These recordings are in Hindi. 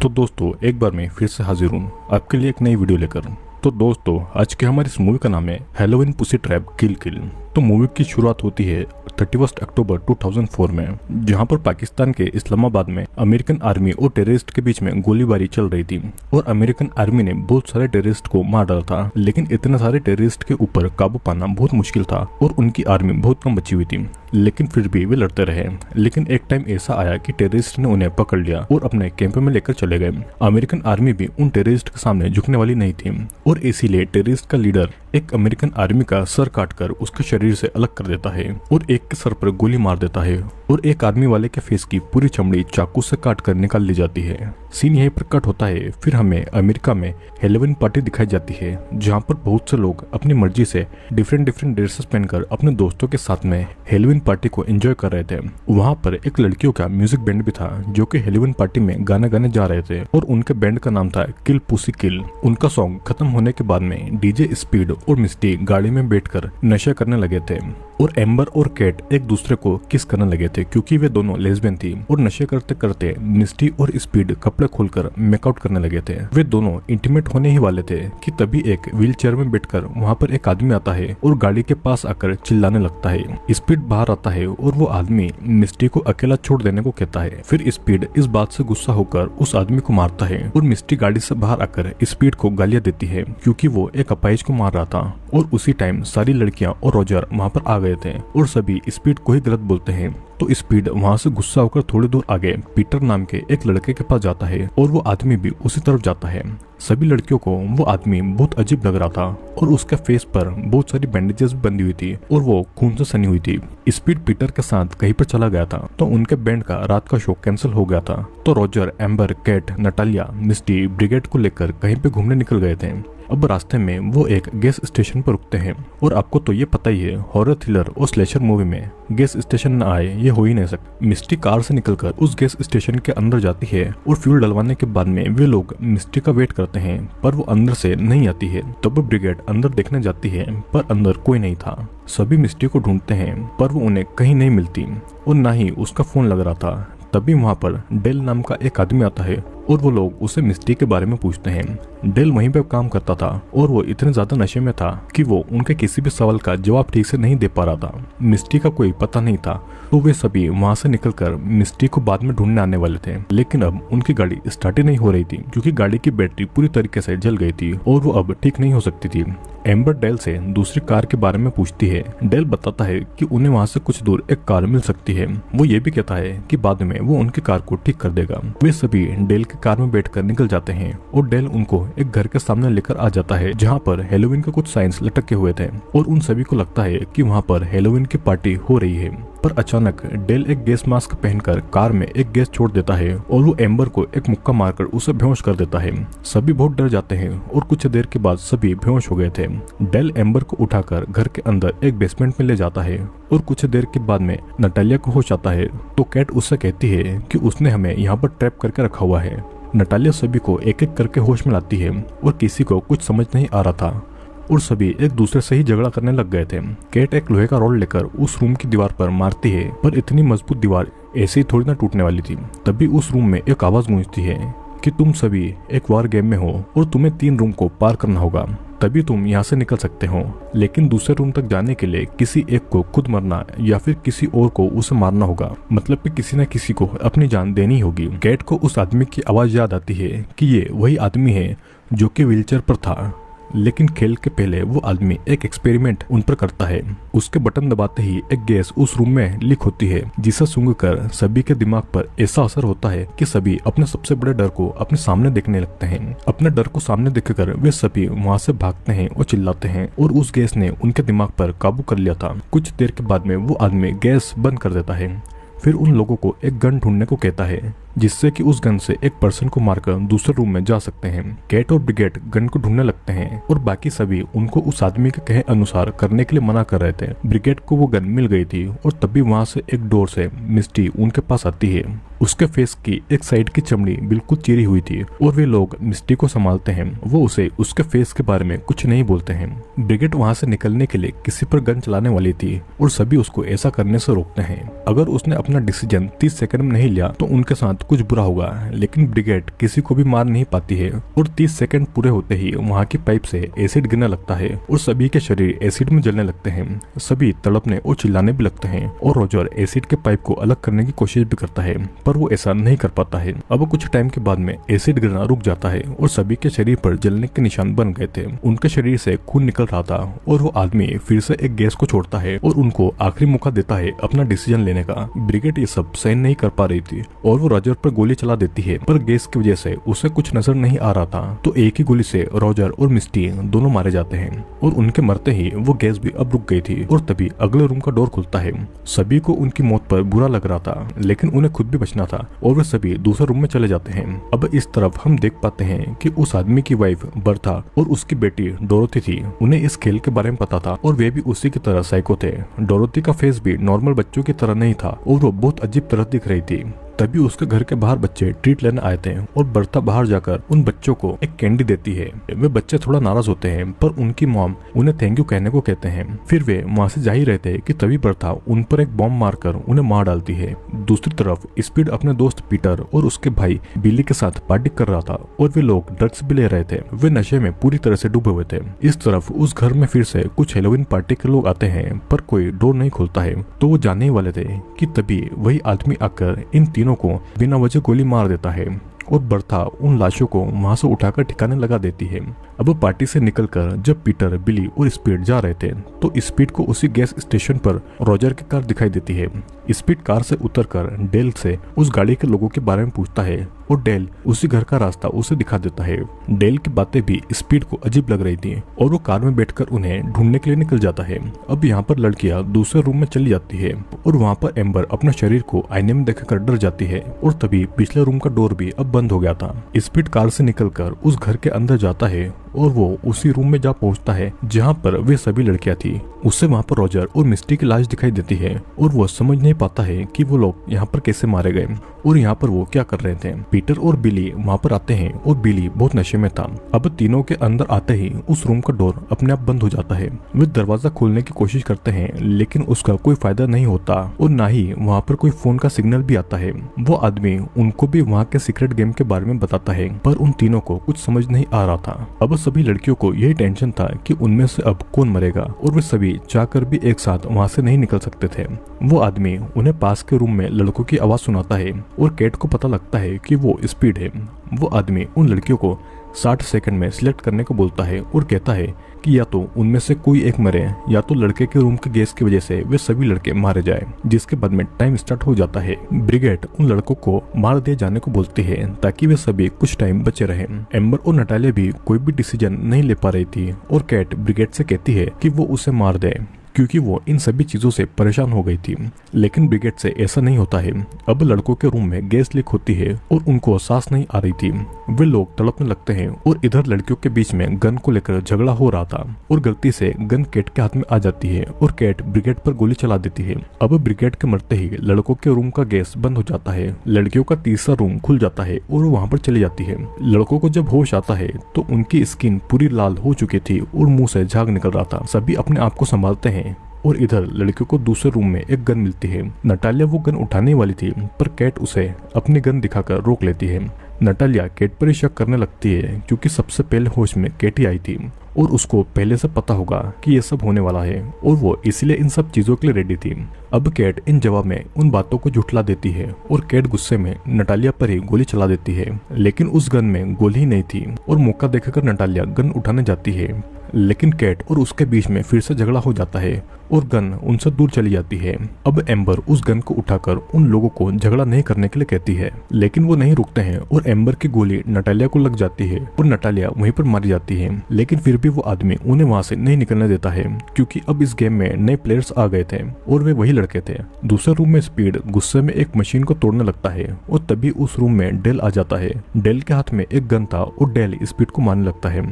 तो दोस्तों एक बार मैं फिर से हाजिर हूँ आपके लिए एक नई वीडियो लेकर। तो दोस्तों आज के हमारी इस मूवी का नाम है हैलोवीन पुसी ट्रैप किल किल। तो मूवी की शुरुआत होती है 31 अक्टूबर 2004 में, जहां पर पाकिस्तान के इस्लामाबाद में अमेरिकन आर्मी और टेररिस्ट के बीच में गोलीबारी चल रही थी और अमेरिकन आर्मी ने बहुत सारे टेररिस्ट को मार डाला था। लेकिन इतने सारे टेररिस्ट के ऊपर काबू पाना बहुत मुश्किल था और उनकी आर्मी बहुत कम बची हुई थी, लेकिन फिर भी वे लड़ते रहे। लेकिन एक टाइम ऐसा आया कि टेररिस्ट ने उन्हें पकड़ लिया और अपने कैंप में लेकर चले गए। अमेरिकन आर्मी भी उन टेररिस्ट के सामने झुकने वाली नहीं थी और इसीलिए टेररिस्ट का लीडर एक अमेरिकन आर्मी का सर काटकर उसके शरीर से अलग कर देता है और एक के सर पर गोली मार देता है और एक आर्मी वाले के फेस की पूरी चमड़ी चाकू से काट कर निकाल ली जाती है। सीन यहीं पर कट होता है। फिर हमें अमेरिका में हैलोवीन पार्टी दिखाई जाती है, जहां पर बहुत से लोग अपनी मर्जी से डिफरेंट ड्रेसेस पहनकर अपने दोस्तों के साथ में हैलोवीन पार्टी को एंजॉय कर रहे थे। वहां पर एक लड़कियों का म्यूजिक बैंड भी था जो कि हैलोवीन पार्टी में गाना गाने जा रहे थे और उनके बैंड का नाम था किल पुसी किल। उनका सॉन्ग खत्म होने के बाद में डीजे स्पीड और मिस्टी गाड़ी में बैठकर नशा करने लगे थे और एम्बर और कैट एक दूसरे को किस करने लगे थे क्योंकि वे दोनों लेस्बियन थी। और नशे करते करते मिस्टी और स्पीड कपड़े खोलकर मेकआउट करने लगे थे। वे दोनों इंटीमेट होने ही वाले थे कि तभी एक व्हील चेयर में बैठकर वहाँ पर एक आदमी आता है और गाड़ी के पास आकर चिल्लाने लगता है। स्पीड बाहर आता है और वो आदमी मिस्टी को अकेला छोड़ देने को कहता है। फिर स्पीड इस बात से गुस्सा होकर उस आदमी को मारता है और मिस्टी गाड़ी से बाहर आकर स्पीड को गालियां देती है क्योंकि वो एक अपाहिज को मार रहा था। और उसी टाइम सारी लड़कियां और रोजर वहाँ पर आ गए थे और सभी स्पीड को ही गलत बोलते हैं। तो स्पीड वहाँ से गुस्सा होकर थोड़ी दूर आगे पीटर नाम के एक लड़के के पास जाता है और वो आदमी भी उसी तरफ जाता है। सभी लड़कियों को वो आदमी बहुत अजीब लग रहा था और उसके फेस पर बहुत सारी बैंडेजेस बंधी हुई थी और वो खून से सनी हुई थी। स्पीड पीटर के साथ कहीं पर चला गया था तो उनके बैंड का रात का शो कैंसिल हो गया था। तो रोजर, एम्बर, कैट, नटालिया, मिस्टी ब्रिगेड को लेकर कहीं पे घूमने निकल गए थे। अब रास्ते में वो एक गैस स्टेशन पर रुकते हैं और आपको तो ये पता ही है हॉरर थ्रिलर और स्लेशर मूवी में गैस स्टेशन न आए ये हो ही नहीं सकता। मिस्टी कार से निकलकर उस गैस स्टेशन के अंदर जाती है और फ्यूल डलवाने के बाद में वे लोग मिस्टी का वेट करते हैं पर वो अंदर से नहीं आती है। तब ब्रिगेड अंदर देखने जाती है पर अंदर कोई नहीं था। सभी मिस्टी को ढूंढते हैं पर वो उन्हें कहीं नहीं मिलती और न ही उसका फोन लग रहा था। तभी वहाँ पर डेल नाम का एक आदमी आता है और वो लोग उसे मिस्टी के बारे में पूछते हैं। डेल वहीं पे काम करता था और वो इतने ज्यादा नशे में था कि वो उनके किसी भी सवाल का जवाब ठीक से नहीं दे पा रहा था। मिस्टी का कोई पता नहीं था तो वे सभी वहाँ से निकलकर मिस्टी को बाद में ढूंढने आने वाले थे। लेकिन अब उनकी गाड़ी स्टार्ट ही नहीं हो रही थी क्योंकि गाड़ी की बैटरी पूरी तरीके से जल गई थी और वो अब ठीक नहीं हो सकती थी। एम्बर डेल से दूसरी कार के बारे में पूछती है। डेल बताता है कि उन्हें वहाँ से कुछ दूर एक कार मिल सकती है। वो ये भी कहता है कि बाद में वो उनकी कार को ठीक कर देगा। वे सभी डेल की कार में बैठकर निकल जाते हैं और डेल उनको एक घर के सामने लेकर आ जाता है जहाँ पर हैलोवीन के कुछ साइंस लटके हुए थे और उन सभी को लगता है कि वहाँ पर हैलोवीन की पार्टी हो रही है। पर अचानक डेल एक गैस मास्क पहनकर कार में एक गैस छोड़ देता है और वो एम्बर को एक मुक्का मारकर उसे बेहोश कर देता है। सभी बहुत डर जाते हैं और कुछ देर के बाद सभी बेहोश हो गए थे। डेल एम्बर को उठाकर घर के अंदर एक बेसमेंट में ले जाता है और कुछ देर के बाद में नटालिया को होश आता है तो कैट उससे कहती है कि उसने हमें यहाँ पर ट्रैप करके रखा हुआ है। नटालिया सभी को एक एक करके होश में लाती है और किसी को कुछ समझ नहीं आ रहा था और सभी एक दूसरे से ही झगड़ा करने लग गए थे। कैट एक लोहे का रॉड लेकर उस रूम की दीवार पर मारती है पर इतनी मजबूत दीवार ऐसे ही थोड़ी ना टूटने वाली थी। तभी उस रूम में एक आवाज गूंजती है कि तुम सभी एक वार गेम में हो और तुम्हें 3 रूम को पार करना होगा तभी तुम यहाँ से निकल सकते हो। लेकिन दूसरे रूम तक जाने के लिए किसी एक को खुद मरना या फिर किसी और को उसे मारना होगा, मतलब कि किसी न किसी को अपनी जान देनी होगी। कैट को उस आदमी की आवाज याद आती है कि ये वही आदमी है जो कि व्हीलचेयर पर था। लेकिन खेल के पहले वो आदमी एक एक्सपेरिमेंट उन पर करता है। उसके बटन दबाते ही एक गैस उस रूम में लीक होती है जिसे सूंघकर सभी के दिमाग पर ऐसा असर होता है कि सभी अपने सबसे बड़े डर को अपने सामने देखने लगते हैं। अपने डर को सामने देखकर वे सभी वहाँ से भागते हैं और चिल्लाते हैं और उस गैस ने उनके दिमाग पर काबू कर लिया था। कुछ देर के बाद में वो आदमी गैस बंद कर देता है। फिर उन लोगों को एक गन ढूंढने को कहता है जिससे कि उस गन से एक पर्सन को मारकर दूसरे रूम में जा सकते हैं। कैट और ब्रिगेड गन को ढूंढने लगते हैं और बाकी सभी उनको उस आदमी के कहे अनुसार करने के लिए मना कर रहे थे। ब्रिगेड को वो गन मिल गई थी और तभी वहाँ से एक डोर से मिस्टी उनके पास आती है। उसके फेस की एक साइड की चमड़ी बिल्कुल चीरी हुई थी और वे लोग मिस्टी को संभालते हैं। वो उसे उसके फेस के बारे में कुछ नहीं बोलते हैं। ब्रिगेड वहाँ से निकलने के लिए किसी पर गन चलाने वाली थी और सभी उसको ऐसा करने से रोकते हैं। अगर उसने अपना डिसीजन 30 सेकंड में नहीं लिया तो उनके साथ कुछ बुरा होगा, लेकिन ब्रिगेड किसी को भी मार नहीं पाती है और 30 सेकंड पूरे होते ही वहाँ की पाइप से एसिड गिरने लगता है और सभी के शरीर एसिड में जलने लगते हैं। सभी तड़पने और चिल्लाने भी लगते हैं और रोजर एसिड के पाइप को अलग करने की कोशिश भी करता है, पर वो ऐसा नहीं कर पाता है। अब कुछ टाइम के बाद में एसिड गिरना रुक जाता है और सभी के शरीर पर जलने के निशान बन गए थे। उनके शरीर से खून निकल रहा था और वो आदमी फिर से एक गैस को छोड़ता है और उनको आखिरी मौका देता है अपना डिसीजन लेने का। ब्रिगेड ये सब सहन नहीं कर पा रही थी और वो रोजर पर गोली चला देती है, पर गैस की वजह से उसे कुछ नजर नहीं आ रहा था, तो एक ही गोली से रोजर और मिस्टी दोनों मारे जाते हैं और उनके मरते ही वो गैस भी अब रुक गई थी। और तभी अगले रूम का डोर खुलता है। सभी को उनकी मौत पर बुरा लग रहा था, लेकिन उन्हें खुद भी बचना था और वे सभी दूसरे रूम में चले जाते हैं। अब इस तरफ हम देख पाते हैं कि उस आदमी की वाइफ बर्था और उसकी बेटी डोरोथी थी। उन्हें इस खेल के बारे में पता था और वे भी उसी की तरह साइको थे। डोरोथी का फेस भी नॉर्मल बच्चों की तरह नहीं था और वो बहुत अजीब तरह दिख रही थी। तभी उसके घर के बाहर बच्चे ट्रीट लेने आए थे और बर्था बाहर जाकर उन बच्चों को एक कैंडी देती है। वे बच्चे थोड़ा नाराज होते हैं, पर उनकी मॉम उन्हें थैंक यू कहने को कहते हैं। फिर वे वहाँ से जा ही रहे थे कि तभी बर्था उन पर एक बॉम्ब मारकर उन्हें मार डालती है। दूसरी तरफ स्पीड अपने दोस्त पीटर और उसके भाई बिली के साथ पार्टी कर रहा था और वे लोग ड्रग्स भी ले रहे थे। वे नशे में पूरी तरह से डूबे हुए थे। इस तरफ उस घर में फिर से कुछ हेलोवीन पार्टी के लोग आते हैं, पर कोई डोर नहीं खुलता है, तो वो जाने ही वाले थे कि तभी वही आदमी आकर इन तीनों को बिना वजह गोली मार देता है और बर्था उन लाशों को वहां से उठाकर ठिकाने लगा देती है। अब पार्टी से निकलकर जब पीटर, बिली और स्पीड जा रहे थे, तो स्पीड को उसी गैस स्टेशन पर रोजर की कार दिखाई देती है। स्पीड कार से उतरकर डेल से उस गाड़ी के लोगों के बारे में पूछता है और डेल उसी घर का रास्ता उसे दिखा देता है। डेल की बातें भी स्पीड को अजीब लग रही थी और वो कार में बैठकर उन्हें ढूंढने के लिए निकल जाता है। अब यहाँ पर लड़कियां दूसरे रूम में चली जाती है और वहाँ पर एम्बर अपने शरीर को आईने में देखकर डर जाती है और तभी पिछले रूम का डोर भी अब बंद हो गया था। स्पीड कार से निकलकर उस घर के अंदर जाता है और वो उसी रूम में जा पहुंचता है जहां पर वे सभी लड़कियां थी। उससे वहां पर रोजर और मिस्टी की लाश दिखाई देती है और वो समझ नहीं पाता है कि वो लोग यहाँ पर कैसे मारे गए और यहाँ पर वो क्या कर रहे थे। पीटर और बिली वहाँ पर आते हैं और बिली बहुत नशे में था। अब तीनों के अंदर आते ही उस रूम का डोर अपने आप बंद हो जाता है। वे दरवाजा खोलने की कोशिश करते हैं, लेकिन उसका कोई फायदा नहीं होता और न ही वहाँ पर कोई फोन का सिग्नल भी आता है। वो आदमी उनको भी वहाँ के सीक्रेट गेम के बारे में बताता है, पर उन तीनों को कुछ समझ नहीं आ रहा था। अब सभी लड़कियों को यही टेंशन था कि उनमें से अब कौन मरेगा और वे सभी चाहकर भी एक साथ वहाँ से नहीं निकल सकते थे। वो आदमी उन्हें पास के रूम में लड़कों की आवाज सुनाता है और केट को पता लगता है कि वो स्पीड है। वो आदमी उन लड़कियों को 60 सेकंड में सिलेक्ट करने को बोलता है और कहता है कि या तो उनमें से कोई एक मरे या तो लड़के के रूम के गैस की वजह से वे सभी लड़के मारे जाए, जिसके बाद में टाइम स्टार्ट हो जाता है। ब्रिगेड उन लड़कों को मार दिए जाने को बोलती है ताकि वे सभी कुछ टाइम बचे रहें। एम्बर और नटालिया भी कोई भी डिसीजन नहीं ले पा रही थी और कैट ब्रिगेड से कहती है कि वो उसे मार दे क्योंकि वो इन सभी चीजों से परेशान हो गई थी। लेकिन ब्रिगेड से ऐसा नहीं होता है। अब लड़कों के रूम में गैस लीक होती है और उनको सांस नहीं आ रही थी। वे लोग तड़पने लगते हैं और इधर लड़कियों के बीच में गन को लेकर झगड़ा हो रहा था और गलती से गन केट के हाथ में आ जाती है और केट ब्रिगेड पर गोली चला देती है। अब ब्रिगेड के मरते ही लड़कों के रूम का गैस बंद हो जाता है। लड़कियों का तीसरा रूम खुल जाता है और वो वहाँ पर चली जाती है। लड़कों को जब होश आता है तो उनकी स्किन पूरी लाल हो चुकी थी और मुंह से झाग निकल रहा था। सभी अपने आप को संभालते हैं और इधर लड़कियों को दूसरे रूम में एक गन मिलती है। नटालिया वो गन उठाने वाली थी, पर कैट उसे अपनी गन दिखाकर रोक लेती है। नटालिया केट पर ही शक करने लगती है क्योंकि सबसे पहले होश में केट ही आई थी और उसको पहले से पता होगा कि ये सब होने वाला है और वो इसलिए इन सब चीजों के लिए रेडी थी। अब केट इन जवाब में उन बातों को झुठला देती है और केट गुस्से में नटालिया पर ही गोली चला देती है, लेकिन उस गन में गोली ही नहीं थी और मौका देखकर नटालिया गन उठाने जाती है, लेकिन केट और उसके बीच में फिर से झगड़ा हो जाता है और गन उनसे दूर चली जाती है। अब एम्बर उस गन को उठाकर उन लोगों को झगड़ा नहीं करने के लिए कहती है, लेकिन वो नहीं रुकते हैं और एम्बर की गोली नटालिया को लग जाती है और नटालिया वहीं पर मारी जाती है। लेकिन फिर भी वो आदमी उन्हें वहां से नहीं निकलने देता है क्योंकि अब इस गेम में नए प्लेयर्स आ गए थे और वे वही लड़के थे। दूसरे रूम में स्पीड गुस्से में एक मशीन को तोड़ने लगता है और तभी उस रूम में डेल आ जाता है। डेल के हाथ में एक गन था और डेल स्पीड को मारने लगता है।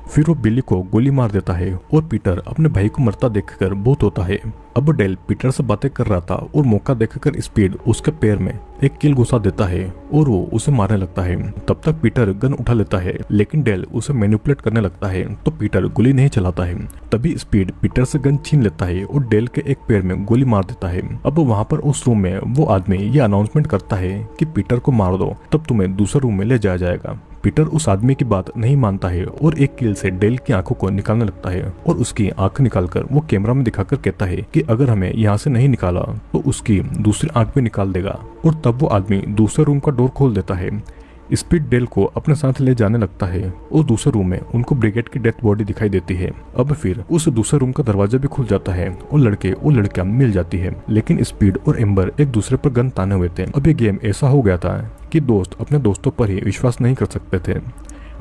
फिर वो बिली को गोली मार देता है और पीटर अपने भाई को मरता देखकर बहुत होता है। अब डेल पीटर से बातें कर रहा था और मौका देखकर स्पीड उसके पैर में एक कील घुसा देता है और वो उसे मारने लगता है। तब तक पीटर गन उठा लेता है, लेकिन डेल उसे मैनिपुलेट करने लगता है तो पीटर गोली नहीं चलाता है। तभी स्पीड पीटर से गन छीन लेता है और डेल के एक पैर में गोली मार देता है। अब वहाँ पर उस रूम में वो आदमी ये अनाउंसमेंट करता है कि पीटर को मार दो, तब तुम्हें दूसरे रूम में ले जाया जाएगा। पीटर उस आदमी की बात नहीं मानता है और एक कील से डेल की आंखों को निकालने लगता है और उसकी आंख निकालकर वो कैमरा में दिखाकर कहता है कि अगर हमें यहाँ से नहीं निकाला तो उसकी दूसरी आंख भी निकाल देगा। और तब वो आदमी दूसरे रूम का डोर खोल देता है। स्पीड डेल को अपने साथ ले जाने लगता है और दूसरे रूम में उनको ब्रिगेड की डेथ बॉडी दिखाई देती है। अब फिर उस दूसरे रूम का दरवाजा भी खुल जाता है और लड़के और लड़कियां मिल जाती है, लेकिन स्पीड और एम्बर एक दूसरे पर गन ताने हुए थे। अब ये गेम ऐसा हो गया था कि दोस्त अपने दोस्तों पर ही विश्वास नहीं कर सकते थे।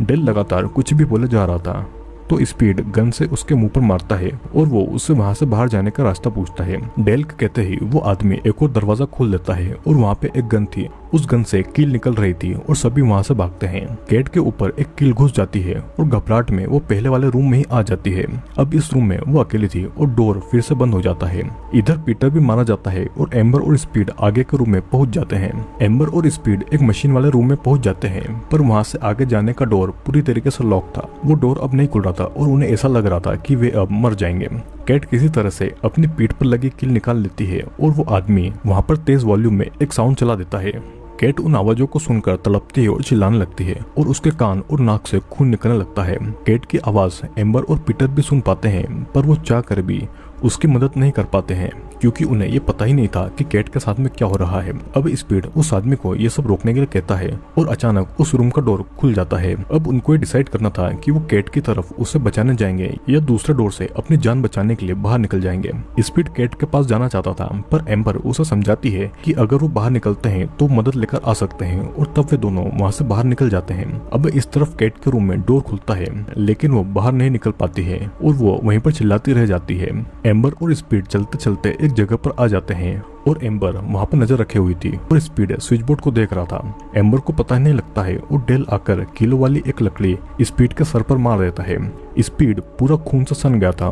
डेल लगातार कुछ भी बोले जा रहा था तो स्पीड गन से उसके मुंह पर मारता है और वो उससे वहां से बाहर जाने का रास्ता पूछता है। डेल के कहते ही वो आदमी एक और दरवाजा खोल देता है और वहाँ पे एक गन थी, उस गन से कील निकल रही थी और सभी वहां से भागते हैं। कैट के ऊपर एक कील घुस जाती है और घबराहट में वो पहले वाले रूम में ही आ जाती है। अब इस रूम में वो अकेली थी और डोर फिर से बंद हो जाता है। इधर पीटर भी मारा जाता है और एम्बर और स्पीड आगे के रूम में पहुंच जाते हैं। एम्बर और स्पीड एक मशीन वाले रूम में पहुंच जाते हैं, पर वहां से आगे जाने का डोर पूरी तरीके से लॉक था। वो डोर अब नहीं खुल रहा था और उन्हें ऐसा लग रहा था कि वे अब मर जाएंगे। कैट किसी तरह से अपनी पीठ पर लगी कील निकाल लेती है और वो आदमी वहां पर तेज वॉल्यूम में एक साउंड चला देता है। कैट उन आवाजों को सुनकर तड़पती है और चिल्लाने लगती है और उसके कान और नाक से खून निकलने लगता है। कैट की आवाज एम्बर और पीटर भी सुन पाते हैं, पर वो चाह कर भी उसकी मदद नहीं कर पाते हैं क्योंकि उन्हें ये पता ही नहीं था कि कैट के साथ में क्या हो रहा है। अब स्पीड उस आदमी को ये सब रोकने के लिए कहता है और अचानक उस रूम का डोर खुल जाता है। अब उनको ये डिसाइड करना था कि वो कैट की तरफ उसे बचाने जाएंगे या दूसरे डोर से अपनी जान बचाने के लिए बाहर निकल जाएंगे। स्पीड कैट के पास जाना चाहता था, पर एम्बर उसे समझाती है कि अगर वो बाहर निकलते हैं तो मदद लेकर आ सकते हैं और तब वे दोनों वहाँ से बाहर निकल जाते हैं। अब इस तरफ कैट के रूम में डोर खुलता है, लेकिन वो बाहर नहीं निकल पाती है और वो वहीं पर चिल्लाती रह जाती है। एम्बर और स्पीड चलते चलते एक जगह पर आ जाते हैं और एम्बर वहां पर नजर रखे हुई थी और स्पीड स्विच बोर्ड को देख रहा था। एम्बर को पता ही नहीं लगता है और डेल आकर किलो वाली एक लकड़ी स्पीड के सर पर मार देता है। स्पीड पूरा खून से सन गया था।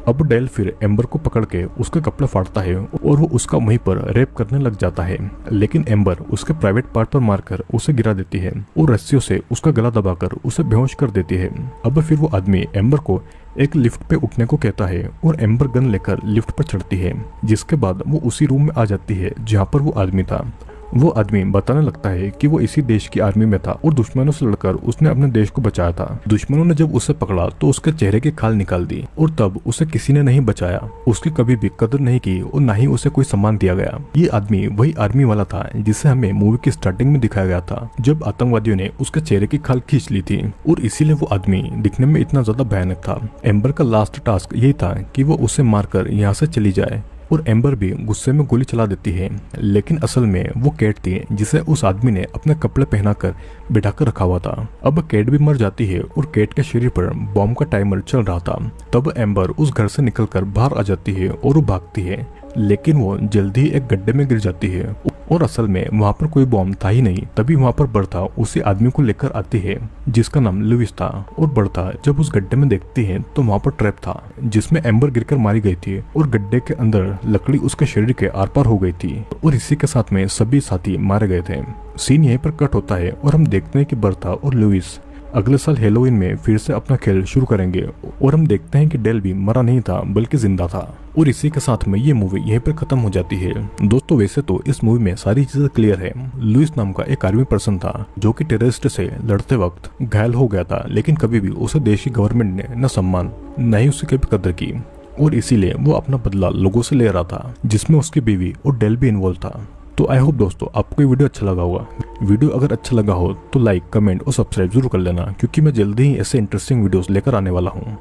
अब डेल फिर एम्बर को पकड़ के उसके कपड़े फाड़ता है और वो उसका वहीं पर रेप करने लग जाता है, लेकिन एम्बर उसके प्राइवेट पार्ट पर मारकर उसे गिरा देती है और रस्सियों से उसका गला दबाकर उसे बेहोश कर देती है। अब फिर वो आदमी एम्बर को एक लिफ्ट पे उठने को कहता है और एम्बर गन लेकर लिफ्ट पर चढ़ती है, जिसके बाद वो उसी रूम में आ जाती है जहाँ पर वो आदमी था। वो आदमी बताने लगता है कि वो इसी देश की आर्मी में था और दुश्मनों से लड़कर उसने अपने देश को बचाया था। दुश्मनों ने जब उसे पकड़ा तो उसके चेहरे की खाल निकाल दी और तब उसे किसी ने नहीं बचाया। उसकी कभी भी कदर नहीं की और ना ही उसे कोई सम्मान दिया गया। ये आदमी वही आर्मी वाला था जिसे हमें मूवी की स्टार्टिंग में दिखाया गया था, जब आतंकवादियों ने उसके चेहरे की खाल खींच ली थी और इसीलिए वो आदमी दिखने में इतना ज्यादा भयानक था। एम्बर का लास्ट टास्क यही था कि वो उसे मारकर यहाँ से चली जाए और एम्बर भी गुस्से में गोली चला देती है, लेकिन असल में वो कैट थी जिसे उस आदमी ने अपने कपड़े पहनाकर बिठाकर रखा हुआ था। अब कैट भी मर जाती है और कैट के शरीर पर बॉम्ब का टाइमर चल रहा था। तब एम्बर उस घर से निकलकर बाहर आ जाती है और वो भागती है, लेकिन वो जल्दी एक गड्ढे में गिर जाती है और असल में वहाँ पर कोई बॉम्ब था ही नहीं। तभी वहाँ पर बर्था उसी आदमी को लेकर आती है जिसका नाम लुइस था और बर्था जब उस गड्ढे में देखती है तो वहाँ पर ट्रैप था जिसमें एम्बर गिरकर मारी गई थी और गड्ढे के अंदर लकड़ी उसके शरीर के आर पार हो गई थी और इसी के साथ में सभी साथी मारे गए थे। सीन यहीं पर कट होता है और हम देखते हैं कि बर्था और लुइस अगले साल हेलोवीन में फिर से अपना खेल शुरू करेंगे और हम देखते हैं कि डेल भी मरा नहीं था बल्कि जिंदा था। और इसी के साथ में ये मूवी यहीं पर खत्म हो जाती है। दोस्तों वैसे तो इस मूवी में सारी चीजें क्लियर है। लुइस नाम का एक आर्मी पर्सन था जो कि टेररिस्ट से लड़ते वक्त घायल हो गया था, लेकिन कभी भी उसे देश की गवर्नमेंट ने न सम्मान न ही उसकी कभी कदर की और इसीलिए वो अपना बदला लोगों से ले रहा था, जिसमें उसकी बीवी और डेल भी इन्वॉल्व था। तो आई होप दोस्तों आपको ये वीडियो अच्छा लगा होगा। वीडियो अगर अच्छा लगा हो तो लाइक, कमेंट और सब्सक्राइब जरूर कर लेना, क्योंकि मैं जल्दी ही ऐसे इंटरेस्टिंग वीडियोस लेकर आने वाला हूँ।